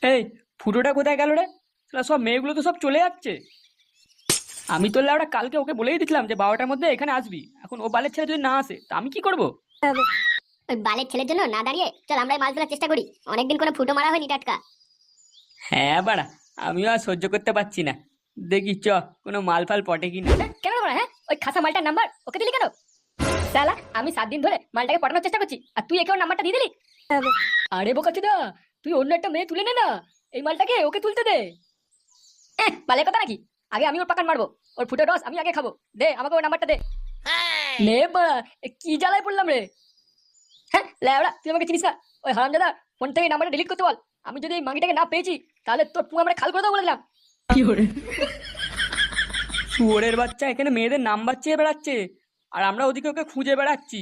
এই ফুটোটা কোথায় গেল রে? শালা সব মেয়েগুলো তো সব চলে যাচ্ছে। আমি তো ওটা কালকে ওকে বলেই দিয়েছিলাম যে 12টার মধ্যে এখানে আসবি। এখন ও বালের ছেলে যদি না আসে তা আমি কি করব? ওই বালের ছেলের জন্য না দাঁড়িয়ে চল আমরাই মাছ ধরার চেষ্টা করি। অনেকদিন কোনো ফুটো মারা হয়নি টাটকা। হ্যাঁ বাড়া, আমিও আর সহ্য করতে পারছি না। দেখি কোনো মাল ফাল পটে কিনা। কেন বড়া? হ্যাঁ, ওই খাসা মালটার নাম্বার ওকে দিলি কেন? শালা আমি 7 দিন ধরে মালটাকে পটানোর চেষ্টা করছি আর তুই একে ওর নাম্বারটা দিয়ে দিলি। আরে বোকাচোদা, তুই অন্য একটা মেয়ে তুলে নে না, এই মালটাকে ওকে তুলতে দে। বালের কথা নাকি? আগে আমি ওর পাকান মারবো, ওর ফুটো রস আমি আগে খাবো। দে আমাকে ওর নাম্বারটা দে। নে বাড়া, কি জ্বালায় পড়লাম রে। হ্যাঁ ল্যাবড়া, তুই আমাকে চিনিস না? ওই হারামজাদা ফোন থেকে নাম্বারটা ডিলিট করতে বল। আমি যদি এই মাগিটাকে না পেয়েছি তাহলে তোর পুরো আমরা খাল করে দেবো বলে দিলাম। শুয়োরের বাচ্চা এখানে মেয়েদের নাম্বার চেয়ে বেড়াচ্ছে আর আমরা ওদিকে ওকে খুঁজে বেড়াচ্ছি।